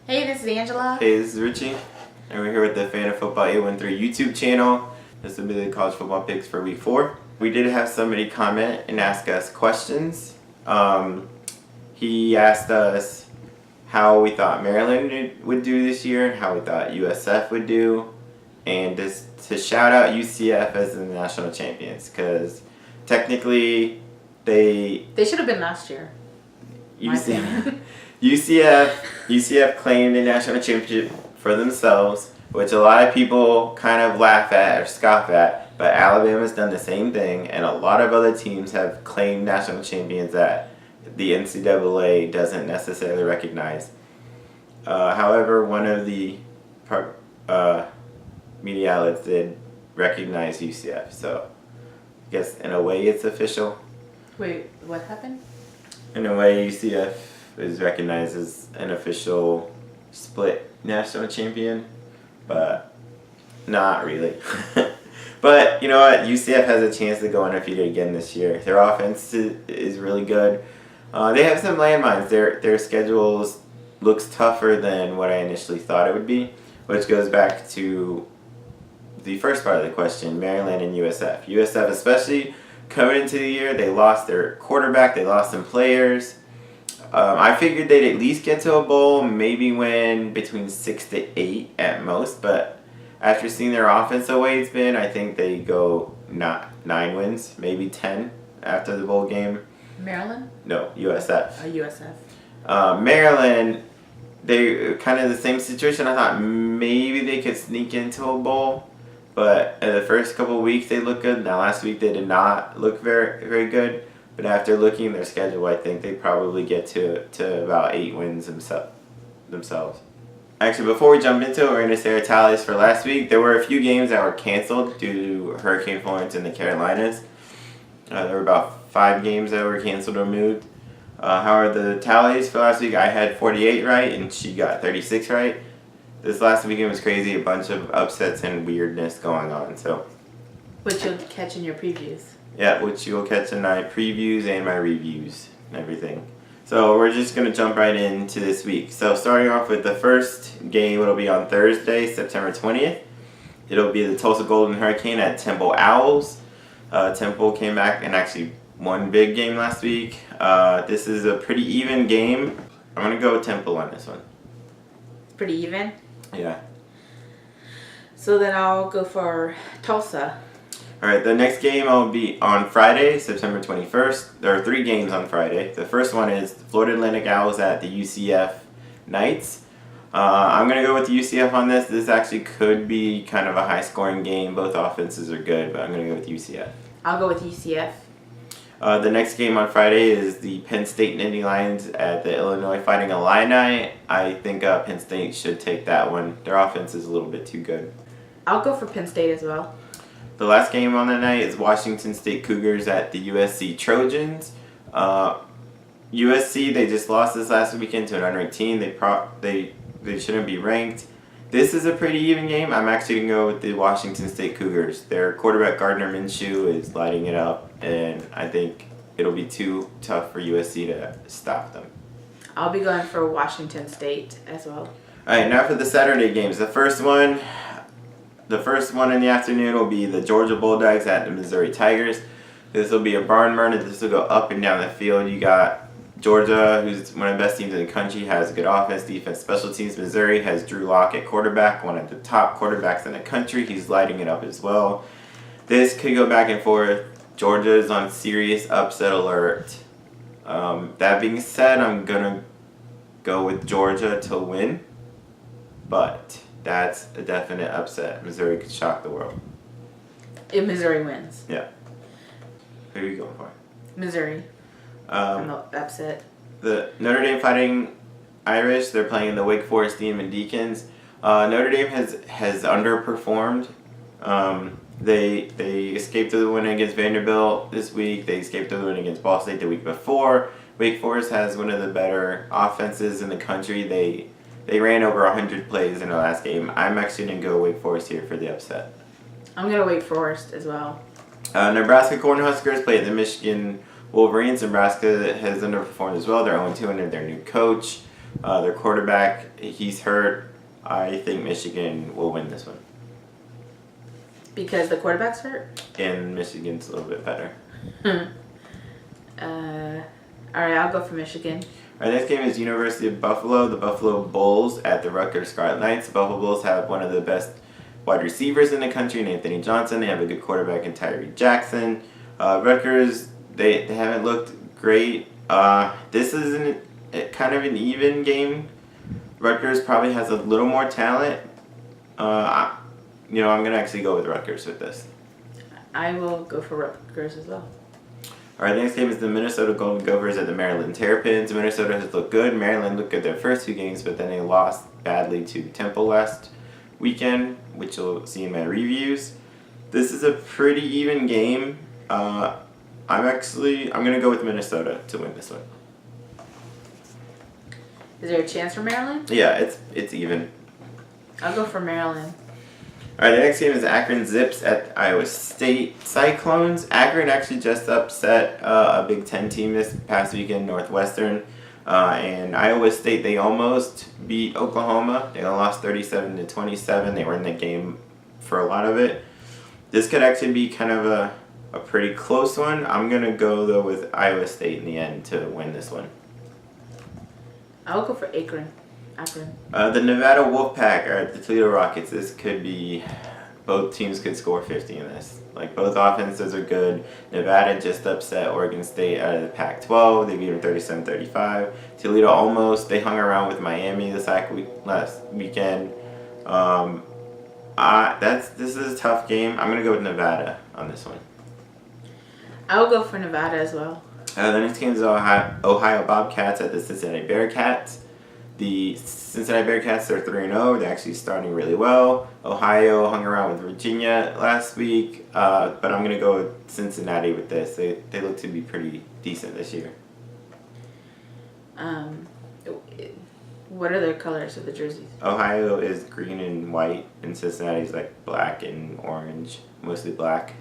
Hey, this is Angela. Hey, this is Richie, and we're here with the Fan of Football 813 YouTube channel. This will be the college football picks for week 4. We did have somebody comment and ask us questions. He asked us how we thought Maryland would do this year, how we thought USF would do, and just to shout out UCF as the national champions, because technically They should have been last year. UCF claimed a national championship for themselves, which a lot of people kind of laugh at or scoff at, but Alabama's done the same thing, and a lot of other teams have claimed national champions that the NCAA doesn't necessarily recognize. However, one of the media outlets did recognize UCF, so I guess in a way it's official. Wait, what happened? In a way, UCF is recognized as an official split national champion, but not really. But you know what? UCF has a chance to go undefeated again this year. Their offense is really good. They have some landmines. Their schedules looks tougher than what I initially thought it would be, which goes back to the first part of the question, Maryland and USF. USF especially, coming into the year, they lost their quarterback, they lost some players. I figured they'd at least get to a bowl, maybe win between 6 to 8 at most, but after seeing their offense the way it's been, I think they go not 9 wins, maybe 10 after the bowl game. Maryland? No, USF. USF. Maryland, they kind of the same situation. I thought maybe they could sneak into a bowl, but in the first couple of weeks they looked good. Now last week they did not look very, very good. But after looking at their schedule, I think they probably get to about 8 wins themselves. Actually, before we jump into it, we're going to say our tallies for last week. There were a few games that were canceled due to Hurricane Florence in the Carolinas. There were about 5 games that were canceled or moved. However, the tallies for last week, I had 48 right and she got 36 right. This last weekend was crazy, a bunch of upsets and weirdness going on. So, Which you'll catch in your previews. yeah, which you'll catch in my previews and my reviews and everything. So we're just going to jump right into this week. So starting off with the first game, it'll be on Thursday, September 20th. It'll be the Tulsa Golden Hurricane at Temple Owls. Temple came back and actually won big game last week. This is a pretty even game. I'm going to go with Temple on this one. Pretty even? Yeah. So then I'll go for Tulsa. Alright, the next game will be on Friday, September 21st. There are 3 games on Friday. The first one is Florida Atlantic Owls at the UCF Knights. I'm going to go with the UCF on this. This actually could be kind of a high-scoring game. Both offenses are good, but I'm going to go with UCF. I'll go with UCF. The next game on Friday is the Penn State Nittany Lions at the Illinois Fighting Illini. I think Penn State should take that one. Their offense is a little bit too good. I'll go for Penn State as well. The last game on the night is Washington State Cougars at the USC Trojans. USC, they just lost this last weekend to an unranked team. They shouldn't be ranked. This is a pretty even game. I'm actually going to go with the Washington State Cougars. Their quarterback Gardner Minshew is lighting it up, and I think it'll be too tough for USC to stop them. I'll be going for Washington State as well. Alright, now for the Saturday games. The first one in the afternoon will be the Georgia Bulldogs at the Missouri Tigers. This will be a barn burner. This will go up and down the field. You got Georgia, who's one of the best teams in the country, has good offense, defense, special teams. Missouri has Drew Lock at quarterback, one of the top quarterbacks in the country. He's lighting it up as well. This could go back and forth. Georgia is on serious upset alert. That being said, I'm going to go with Georgia to win, but that's a definite upset. Missouri could shock the world. If Missouri wins. Yeah. Who are you going for? Missouri. I'm not upset. The Notre Dame Fighting Irish, they're playing the Wake Forest Demon Deacons. Notre Dame has underperformed. They escaped to the win against Vanderbilt this week. They escaped to the win against Ball State the week before. Wake Forest has one of the better offenses in the country. They ran over 100 plays in the last game. I'm actually going to go Wake Forest here for the upset. I'm going to Wake Forest as well. Nebraska Cornhuskers played the Michigan Wolverines. Nebraska has underperformed as well. They're 0-2 under their new coach. Their quarterback, he's hurt. I think Michigan will win this one. Because the quarterback's hurt? And Michigan's a little bit better. Alright, I'll go for Michigan. Our next game is University of Buffalo, the Buffalo Bulls at the Rutgers Scarlet Knights. The Buffalo Bulls have one of the best wide receivers in the country, Anthony Johnson. They have a good quarterback in Tyree Jackson. Rutgers, they haven't looked great. This is kind of an even game. Rutgers probably has a little more talent. I'm going to actually go with Rutgers with this. I will go for Rutgers as well. Alright, the next game is the Minnesota Golden Gophers at the Maryland Terrapins. Minnesota has looked good. Maryland looked good their first 2 games, but then they lost badly to Temple last weekend, which you'll see in my reviews. This is a pretty even game. I'm going to go with Minnesota to win this one. Is there a chance for Maryland? Yeah, it's even. I'll go for Maryland. Alright, the next game is Akron Zips at Iowa State Cyclones. Akron actually just upset a Big Ten team this past weekend, Northwestern. And Iowa State, they almost beat Oklahoma. They lost 37-27. They were in the game for a lot of it. This could actually be kind of a pretty close one. I'm going to go, though, with Iowa State in the end to win this one. I'll go for Akron. The Nevada Wolfpack are at the Toledo Rockets. This could be, both teams could score 50 in this. Like, both offenses are good. Nevada just upset Oregon State out of the Pac-12. They beat them 37-35. Toledo almost, they hung around with Miami this last weekend. This is a tough game. I'm going to go with Nevada on this one. I will go for Nevada as well. The next game is Ohio Bobcats at the Cincinnati Bearcats. The Cincinnati Bearcats are 3-0. They're actually starting really well. Ohio hung around with Virginia last week, but I'm going to go with Cincinnati with this. They look to be pretty decent this year. What are their colors of the jerseys? Ohio is green and white, and Cincinnati is like black and orange, mostly black.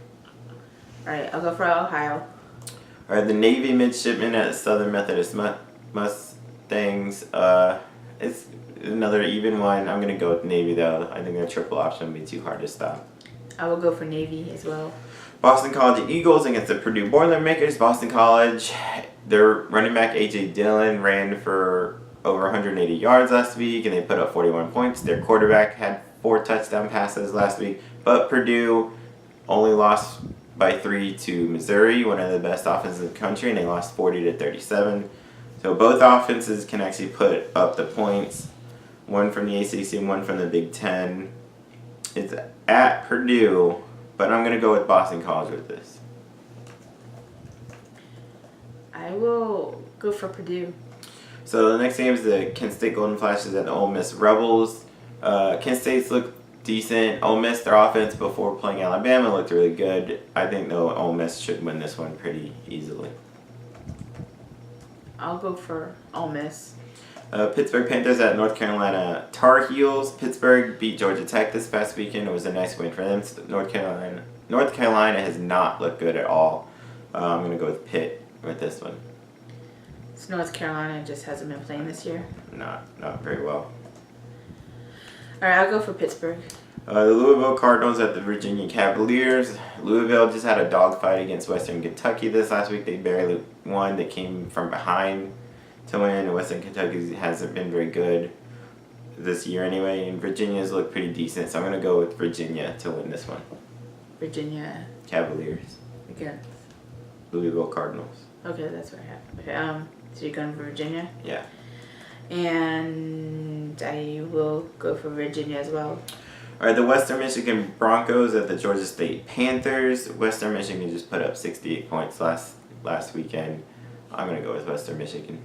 Alright, I'll go for Ohio. Alright, the Navy midshipmen at Southern Methodist Mustangs. It's another even one. I'm going to go with Navy, though. I think their triple option would be too hard to stop. I will go for Navy as well. Boston College Eagles against the Purdue Boilermakers. Boston College, their running back A.J. Dillon ran for over 180 yards last week, and they put up 41 points. Their quarterback had 4 touchdown passes last week, but Purdue only lost by 3 to Missouri, one of the best offenses in the country, and they lost 40-37. So both offenses can actually put up the points, one from the ACC and one from the Big Ten. It's at Purdue, but I'm going to go with Boston College with this. I will go for Purdue. So the next game is the Kent State Golden Flashes and the Ole Miss Rebels. Kent State's look decent. Ole Miss, their offense before playing Alabama looked really good. I think, though, Ole Miss should win this one pretty easily. I'll go for Ole Miss. Pittsburgh Panthers at North Carolina Tar Heels. Pittsburgh beat Georgia Tech this past weekend. It was a nice win for them. North Carolina has not looked good at all. I'm going to go with Pitt with this one. So North Carolina just hasn't been playing this year? Not very well. Alright, I'll go for Pittsburgh. The Louisville Cardinals at the Virginia Cavaliers. Louisville just had a dogfight against Western Kentucky this last week. They barely won. They came from behind to win. Western Kentucky hasn't been very good this year anyway. And Virginia's looked pretty decent. So I'm going to go with Virginia to win this one. Virginia. Cavaliers. Against Louisville Cardinals. Okay, that's what I have. Okay, so you're going for Virginia? Yeah. And I will go for Virginia as well. Alright, the Western Michigan Broncos at the Georgia State Panthers. Western Michigan just put up 68 points last weekend. I'm going to go with Western Michigan.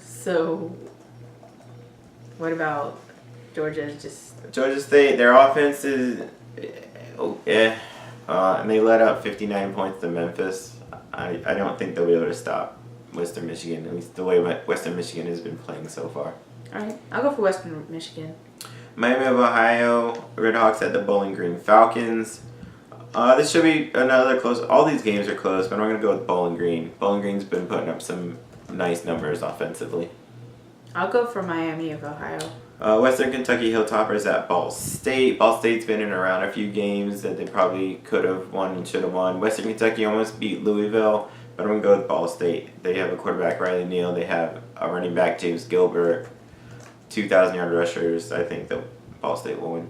So, what about Georgia? Georgia State, their offense is and they let up 59 points to Memphis. I don't think they'll be able to stop Western Michigan, at least the way Western Michigan has been playing so far. Alright, I'll go for Western Michigan. Miami of Ohio, Redhawks at the Bowling Green Falcons. This should be another close. All these games are close, but I'm going to go with Bowling Green. Bowling Green's been putting up some nice numbers offensively. I'll go for Miami of Ohio. Western Kentucky Hilltoppers at Ball State. Ball State's been in around a few games that they probably could have won and should have won. Western Kentucky almost beat Louisville, but I'm going to go with Ball State. They have a quarterback, Riley Neal. They have a running back, James Gilbert. 2,000-yard rushers. I think that Ball State will win.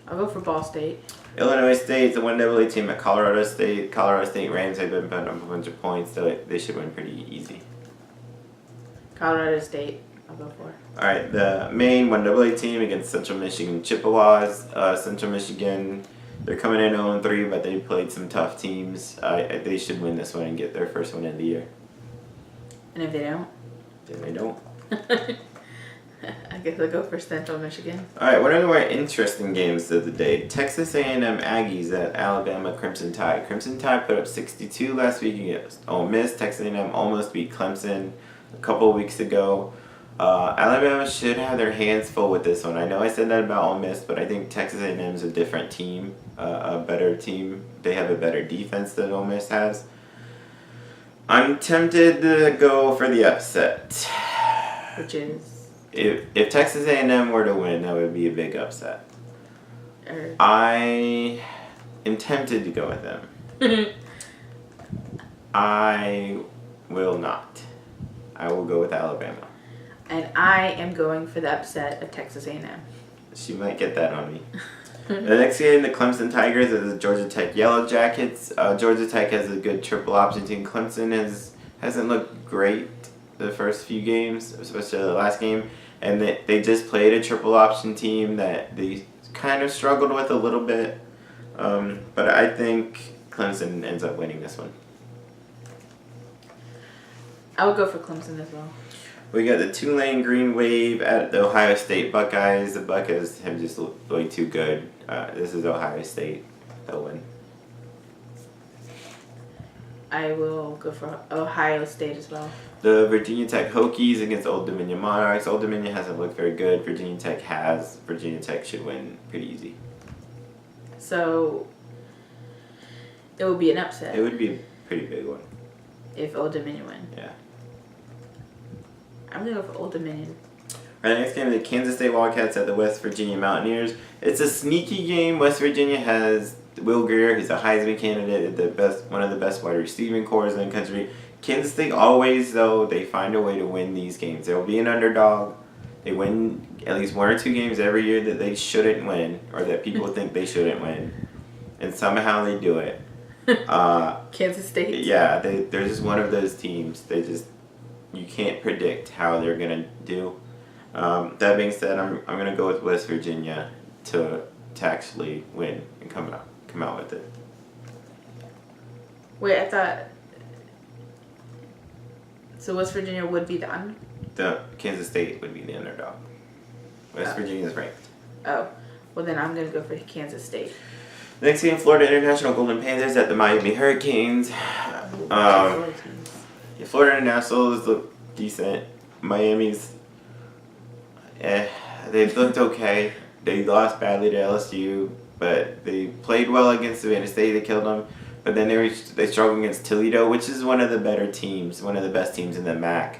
I'll go for Ball State. Illinois State's a 1AA team at Colorado State. Colorado State Rams have been putting up a bunch of points, so they should win pretty easy. Colorado State, I'll go for. Alright, the main 1AA team against Central Michigan Chippewas. Central Michigan, they're coming in 0-3, but they played some tough teams. They should win this one and get their first win of the year. And if they don't? Then they don't. I guess I'll go for Central Michigan. Alright, one of the more interesting games of the day. Texas A&M Aggies at Alabama Crimson Tide. Crimson Tide put up 62 last week against Ole Miss. Texas A&M almost beat Clemson a couple of weeks ago. Alabama should have their hands full with this one. I know I said that about Ole Miss, but I think Texas A&M is a different team, a better team. They have a better defense than Ole Miss has. I'm tempted to go for the upset. Which is? If Texas A&M were to win, that would be a big upset. I am tempted to go with them. I will not. I will go with Alabama. And I am going for the upset of Texas A&M. She might get that on me. The next game, the Clemson Tigers are the Georgia Tech Yellow Jackets. Georgia Tech has a good triple option team. Clemson hasn't looked great the first few games, especially the last game. And they just played a triple option team that they kind of struggled with a little bit. But I think Clemson ends up winning this one. I will go for Clemson as well. We got the Tulane Green Wave at the Ohio State Buckeyes. The Buckeyes have just looked way too good. This is Ohio State. They'll win. I will go for Ohio State as well. The Virginia Tech Hokies against Old Dominion Monarchs. Old Dominion hasn't looked very good. Virginia Tech has. Virginia Tech should win pretty easy. So it would be an upset. It would be a pretty big one. If Old Dominion win. Yeah. I'm going to go for Old Dominion. Our next game, the Kansas State Wildcats at the West Virginia Mountaineers. It's a sneaky game. West Virginia has Will Grier, who's a Heisman candidate, one of the best wide receiving corps in the country. Kansas State always, though, they find a way to win these games. They'll be an underdog. They win at least one or two games every year that they shouldn't win, or that people think they shouldn't win. And somehow they do it. Kansas State? Yeah, they're just one of those teams. You can't predict how they're going to do. That being said, I'm going to go with West Virginia to actually win and come out with it. Wait, I thought... So West Virginia would be The Kansas State would be the underdog. West Virginia is ranked. Oh, well then I'm going to go for Kansas State. Next game, Florida International Golden Panthers at the Miami Hurricanes. Florida Internationals look decent. Miami's, they've looked okay. They lost badly to LSU, but they played well against Savannah State. They killed them. But then they struggled against Toledo, which is one of the better teams, one of the best teams in the MAC.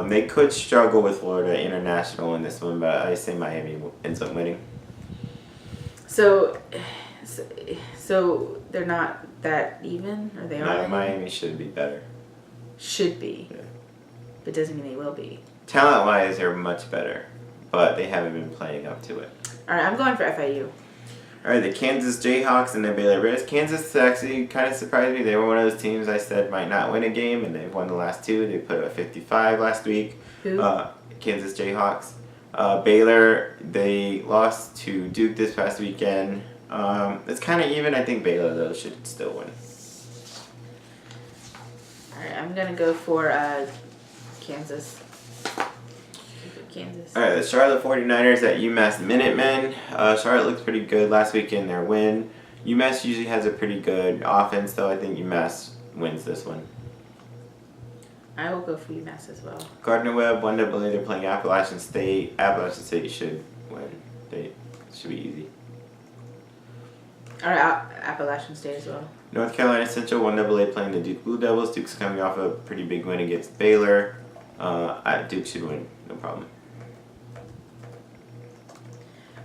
They could struggle with Florida International in this one, but I say Miami ends up winning. So they're not that even, or they are? No, Miami should be better. Should be. Yeah. But doesn't mean they will be. Talent-wise, they're much better, but they haven't been playing up to it. All right, I'm going for FIU. All right, the Kansas Jayhawks and the Baylor Bears. Kansas actually kind of surprised me. They were one of those teams I said might not win a game, and they've won the last two. They put up 55 last week. Who? Kansas Jayhawks. Baylor, they lost to Duke this past weekend. It's kind of even. I think Baylor, though, should still win. All right, I'm going to go for Kansas. Kansas. All right, the Charlotte 49ers at UMass Minutemen. Charlotte looks pretty good last weekend, their win. UMass usually has a pretty good offense, though. I think UMass wins this one. I will go for UMass as well. Gardner-Webb, 1AA, they're playing Appalachian State. Appalachian State should win. They should be easy. All right, Appalachian State as well. North Carolina Central, 1AA, playing the Duke Blue Devils. Duke's coming off a pretty big win against Baylor. Duke should win, no problem.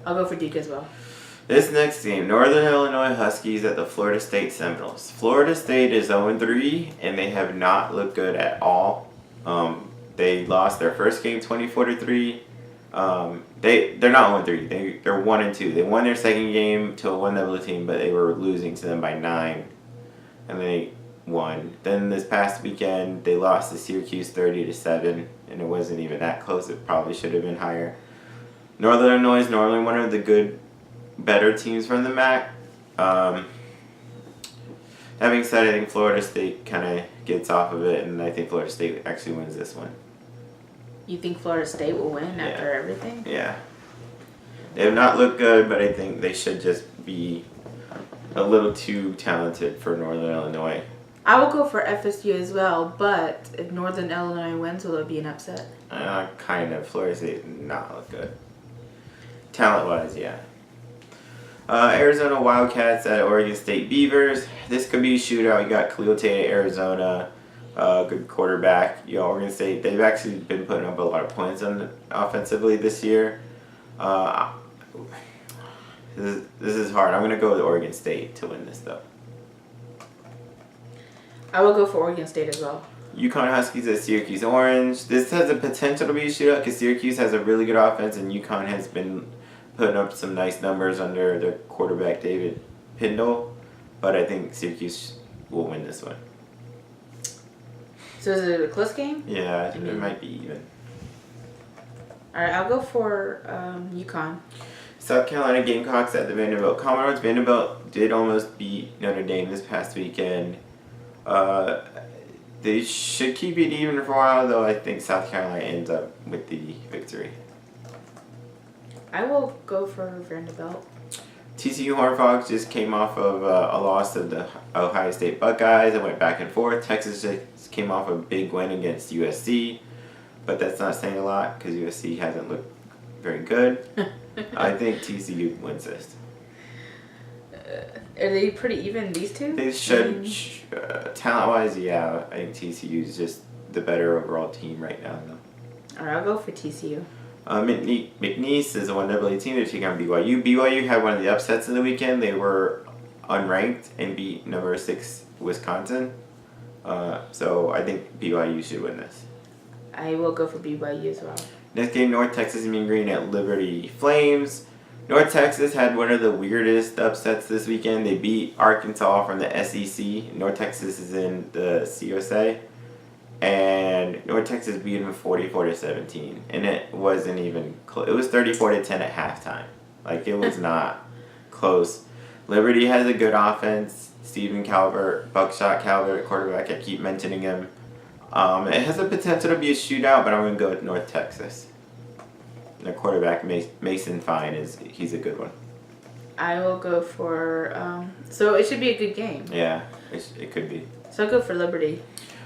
I'll go for Duke as well. This next game, Northern Illinois Huskies at the Florida State Seminoles. Florida State is 0-3, and they have not looked good at all. They lost their first game 24-3. They're not 0-3. They're 1-2. They won their second game to a 1-0 team, but they were losing to them by 9, and they won. Then this past weekend, they lost to Syracuse 30-7, and it wasn't even that close. It probably should have been higher. Northern Illinois is normally one of the better teams from the MAC. That being said, I think Florida State kind of gets off of it, and I think Florida State actually wins this one. You think Florida State will win after everything? Yeah. They have not looked good, but I think they should just be a little too talented for Northern Illinois. I will go for FSU as well, but if Northern Illinois wins, will it be an upset? Kind of. Florida State did not look good. Talent-wise, yeah. Arizona Wildcats at Oregon State Beavers. This could be a shootout. You got Khalil Tate, Arizona, good quarterback. You know, Oregon State, they've actually been putting up a lot of points offensively this year. This is hard. I'm going to go with Oregon State to win this, though. I will go for Oregon State as well. UConn Huskies at Syracuse Orange. This has the potential to be a shootout because Syracuse has a really good offense, and UConn has been putting up some nice numbers under their quarterback David Pindle, but I think Syracuse will win this one. So is it a close game? Yeah, it might be even. Alright, I'll go for UConn. South Carolina Gamecocks at the Vanderbilt Commodores. Vanderbilt did almost beat Notre Dame this past weekend. They should keep it even for a while, though I think South Carolina ends up with the victory. I will go for Vanderbilt. TCU Horned Frogs just came off of a loss of the Ohio State Buckeyes. It went back and forth. Texas just came off a big win against USC, but that's not saying a lot because USC hasn't looked very good. I think TCU wins this. Are they pretty even, these two? They should, talent-wise, yeah. I think TCU is just the better overall team right now, though. Alright, I'll go for TCU. McNeese is a 1AA team. They're taking on BYU. BYU had one of the upsets of the weekend. They were unranked and beat number 6 Wisconsin. So I think BYU should win this. I will go for BYU as well. Next game, North Texas Mean Green at Liberty Flames. North Texas had one of the weirdest upsets this weekend. They beat Arkansas from the SEC. North Texas is in the CUSA. And North Texas beat them 44-17. And it wasn't even close. It was 34-10 at halftime. Like, it was not close. Liberty has a good offense. Stephen Calvert, Buckshot Calvert, quarterback. I keep mentioning him. It has the potential to be a shootout, but I'm going to go with North Texas. The quarterback, Mason Fine, he's a good one. I will go for, so it should be a good game. Yeah, it could be. So I'll go for Liberty.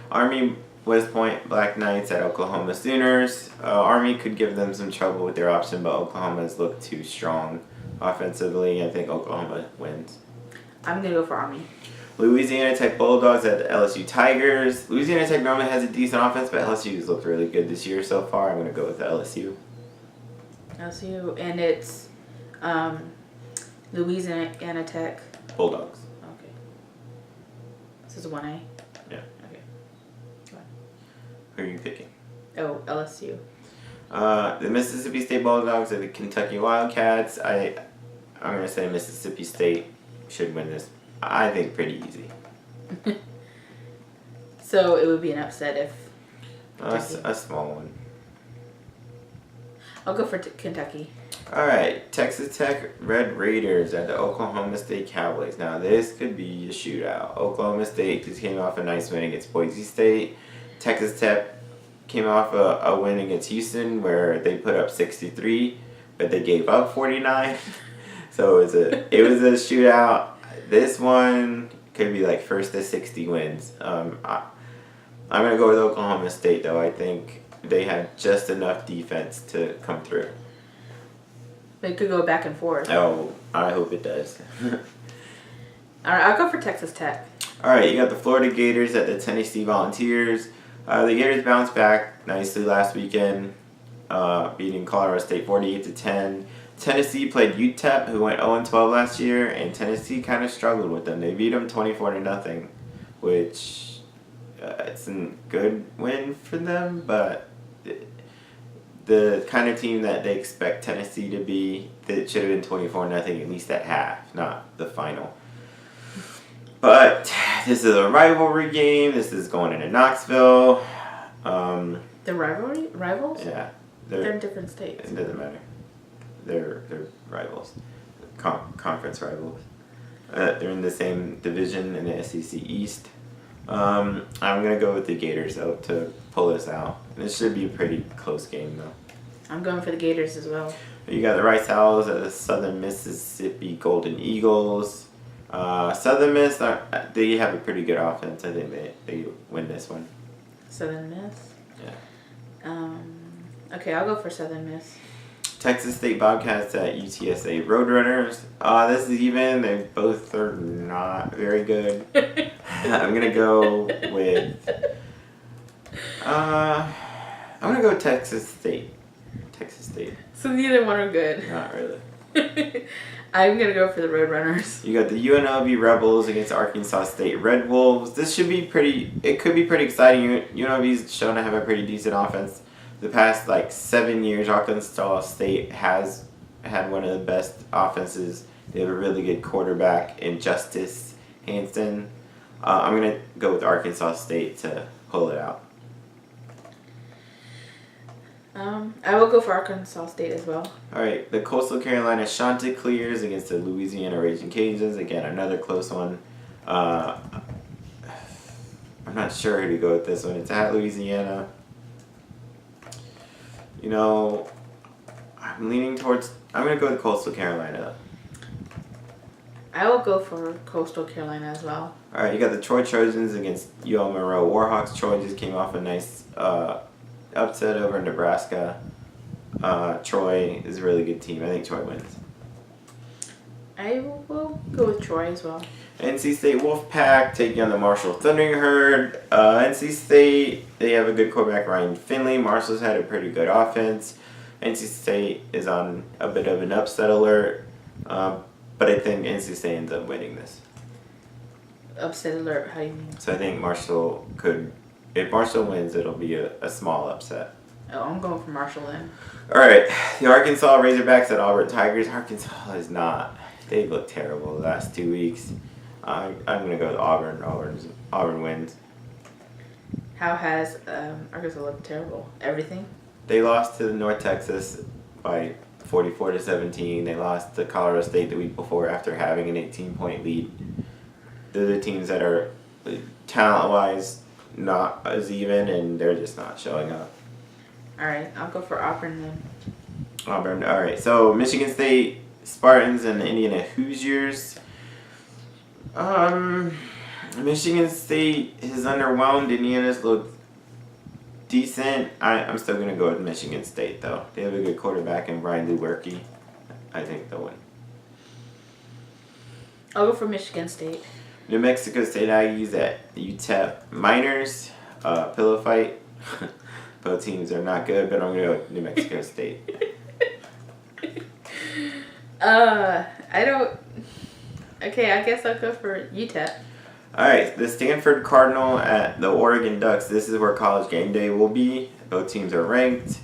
Army West Point Black Knights at Oklahoma Sooners. Army could give them some trouble with their option, but Oklahoma's looked too strong offensively. I think Oklahoma wins. I'm going to go for Army. Louisiana Tech Bulldogs at the LSU Tigers. Louisiana Tech normally has a decent offense, but LSU's looked really good this year so far. I'm going to go with the LSU. LSU, and it's Louisiana Tech. Bulldogs. Okay. This is 1A? Yeah. Okay. Who are you picking? Oh, LSU. The Mississippi State Bulldogs and the Kentucky Wildcats. I'm going to say Mississippi State should win this. I think pretty easy. So it would be an upset if... A small one. I'll go for Kentucky. Alright, Texas Tech Red Raiders at the Oklahoma State Cowboys. Now this could be a shootout. Oklahoma State just came off a nice win against Boise State. Texas Tech came off a win against Houston where they put up 63, but they gave up 49. So it was a shootout. This one could be like first to 60 wins. I'm going to go with Oklahoma State, though. I think they have just enough defense to come through. It could go back and forth. Oh, I hope it does. All right, I'll go for Texas Tech. All right, you got the Florida Gators at the Tennessee Volunteers. The Gators bounced back nicely last weekend, beating Colorado State 48-10. Tennessee played UTEP, who went 0-12 last year, and Tennessee kind of struggled with them. They beat them 24-0, which it's a good win for them, but the kind of team that they expect Tennessee to be, that should have been 24-0 at least at half, not the final. But this is a rivalry game. This is going into Knoxville. The rivals? Yeah, They're in different states. It doesn't matter. They're rivals, conference rivals. They're in the same division in the SEC East. I'm gonna go with the Gators though to pull this out. This should be a pretty close game though. I'm going for the Gators as well. You got the Rice Owls at the Southern Mississippi Golden Eagles. Southern Miss, they have a pretty good offense. I think they win this one. Southern Miss? Yeah. Okay, I'll go for Southern Miss. Texas State Bobcats at UTSA Roadrunners. This is even. They both are not very good. I'm going to go with... I'm going to go Texas State. Texas State. So neither one are good. Not really. I'm going to go for the Roadrunners. You got the UNLV Rebels against Arkansas State Red Wolves. This should be pretty... It could be pretty exciting. UNLV's shown to have a pretty decent offense. The past 7 years, Arkansas State has had one of the best offenses. They have a really good quarterback in Justice Hanson. I'm going to go with Arkansas State to pull it out. I will go for Arkansas State as well. All right, the Coastal Carolina Chanticleers against the Louisiana Raging Cajuns. Again, another close one. I'm not sure who to go with this one. It's at Louisiana. I'm leaning towards... I'm going to go with Coastal Carolina. I will go for Coastal Carolina as well. All right, you got the Troy Trojans against UL Monroe Warhawks. Troy just came off a nice upset over Nebraska. Troy is a really good team. I think Troy wins. I will go with Troy as well. NC State Wolfpack taking on the Marshall Thundering Herd. NC State, they have a good quarterback, Ryan Finley. Marshall's had a pretty good offense. NC State is on a bit of an upset alert. But I think NC State ends up winning this. Upset alert, how do you mean? So I think Marshall could... If Marshall wins, it'll be a small upset. Oh, I'm going for Marshall then. All right, the Arkansas Razorbacks at Auburn Tigers. Arkansas is not... They look terrible the last 2 weeks. I'm going to go with Auburn. Auburn wins. How has Arkansas looked terrible? Everything? They lost to North Texas by 44-17. They lost to Colorado State the week before after having an 18-point lead. They're the teams that are talent-wise not as even, and they're just not showing up. All right, I'll go for Auburn then. Auburn. All right, so Michigan State Spartans and the Indiana Hoosiers. Michigan State has underwhelmed. Indiana's looked decent. I'm still going to go with Michigan State, though. They have a good quarterback in Brian Lewerke. I think they'll win. I'll go for Michigan State. New Mexico State Aggies at UTEP Miners. Pillow fight. Both teams are not good, but I'm going to go with New Mexico State. I don't... Okay, I guess I'll go for UTEP. Alright, the Stanford Cardinal at the Oregon Ducks. This is where College Game Day will be. Both teams are ranked.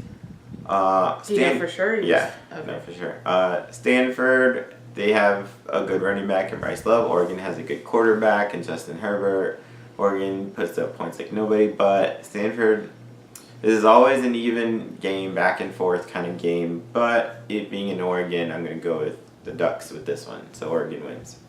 Do you know for sure? Yeah, okay. no, for sure. Stanford, they have a good running back in Bryce Love. Oregon has a good quarterback in Justin Herbert. Oregon puts up points like nobody, but Stanford, this is always an even game, back and forth kind of game. But it being in Oregon, I'm going to go with the Ducks with this one. So Oregon wins.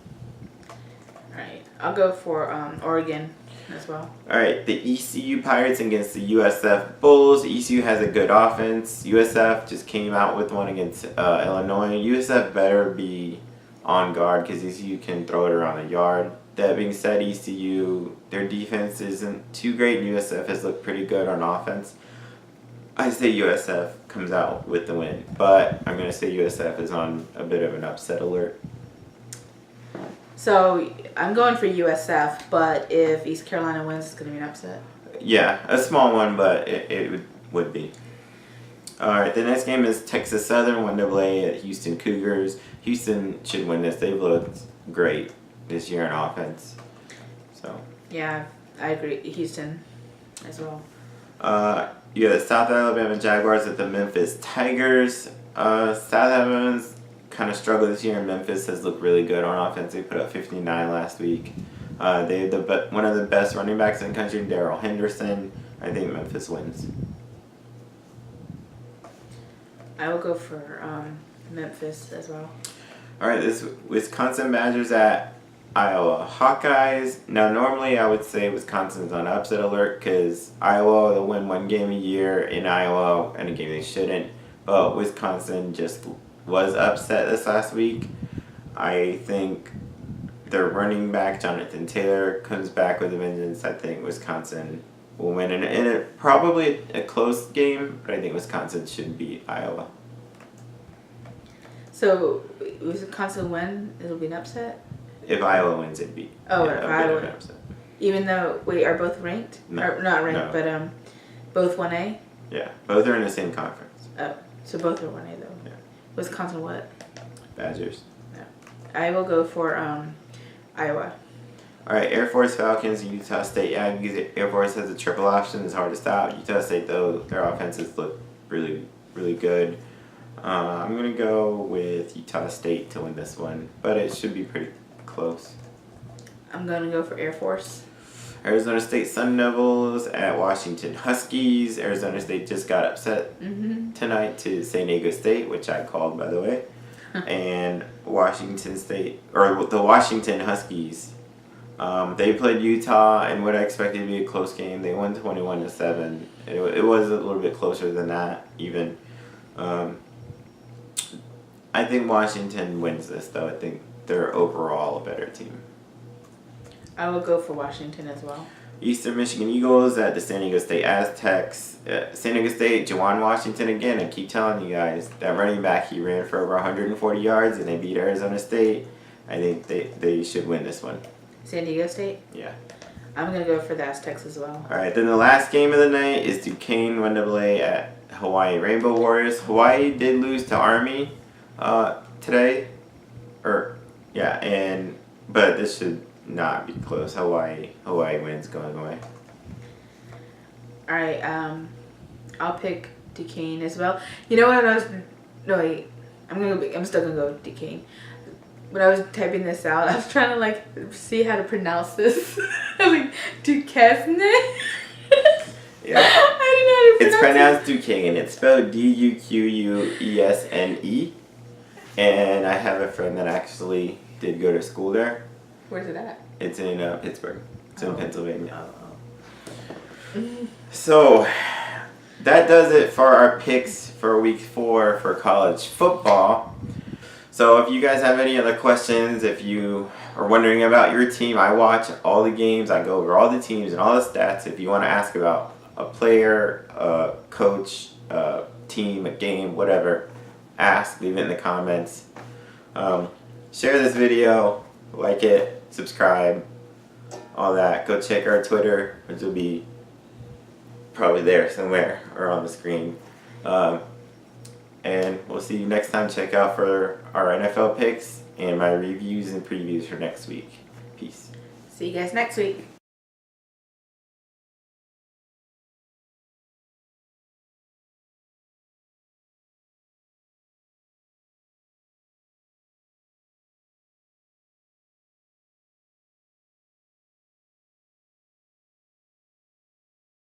Alright, I'll go for Oregon as well. Alright, the ECU Pirates against the USF Bulls. ECU has a good offense. USF just came out with one against Illinois. USF better be on guard because ECU can throw it around the yard. That being said, ECU, their defense isn't too great, and USF has looked pretty good on offense. I say USF comes out with the win, but I'm going to say USF is on a bit of an upset alert. So, I'm going for USF, but if East Carolina wins, it's going to be an upset. Yeah, a small one, but it would be. Alright, the next game is Texas Southern 1AA at Houston Cougars. Houston should win this. They've looked great this year in offense. So Yeah, I agree. Houston as well. You got the South Alabama Jaguars at the Memphis Tigers. South Alabama's kind of struggled this year, and Memphis has looked really good on offense. They put up 59 last week. They have one of the best running backs in the country, Darrell Henderson. I think Memphis wins. I will go for Memphis as well. All right, this Wisconsin Badgers at Iowa Hawkeyes. Now, normally I would say Wisconsin's on upset alert because Iowa will win one game a year in Iowa and a game they shouldn't. But Wisconsin just was upset this last week. I think their running back, Jonathan Taylor, comes back with a vengeance. I think Wisconsin will win. And it probably a close game, but I think Wisconsin should beat Iowa. So, Wisconsin win, it'll be an upset? If Iowa wins, it'd be. Oh, yeah, if Iowa wins. upset. Even though, wait, are both ranked? No. Or, not ranked, No. but both 1A? Yeah, both are in the same conference. Oh, so both are 1A though. Yeah. Wisconsin what? Badgers. I will go for Iowa. All right, Air Force Falcons and Utah State. Yeah, because Air Force has a triple option. It's hard to stop. Utah State, though, their offenses look really, really good. I'm going to go with Utah State to win this one, but it should be pretty close. I'm going to go for Air Force. Arizona State Sun Devils at Washington Huskies. Arizona State just got upset tonight to San Diego State, which I called, by the way. And Washington State, or the Washington Huskies, they played Utah in what I expected to be a close game. They won 21-7. It was a little bit closer than that, even. I think Washington wins this, though. I think they're overall a better team. I will go for Washington as well. Eastern Michigan Eagles at the San Diego State Aztecs. San Diego State, Jawan Washington again. I keep telling you guys, that running back, he ran for over 140 yards and they beat Arizona State. I think they should win this one. San Diego State? Yeah. I'm going to go for the Aztecs as well. All right, then the last game of the night is Duquesne 1AA at Hawaii Rainbow Warriors. Hawaii did lose to Army today. But this should not be close. Hawaii wins going away. All right, I'll pick Duquesne as well. You know what? I'm still gonna go Duquesne. When I was typing this out, I was trying to see how to pronounce this. I was like Duquesne. Yeah. I didn't know how to pronounce it. It's pronounced Duquesne. It's spelled Duquesne. And I have a friend that actually did go to school there. Where's it at? It's in Pittsburgh. It's in Pennsylvania. Oh. So, that does it for our picks for week 4 for college football. So if you guys have any other questions, if you are wondering about your team, I watch all the games. I go over all the teams and all the stats. If you want to ask about a player, a coach, a team, a game, whatever, ask. Leave it in the comments. Share this video. Like it. Subscribe. All that. Go check our Twitter, which will be probably there somewhere or on the screen. And we'll see you next time. Check out for our NFL picks and my reviews and previews for next week. Peace. See you guys next week.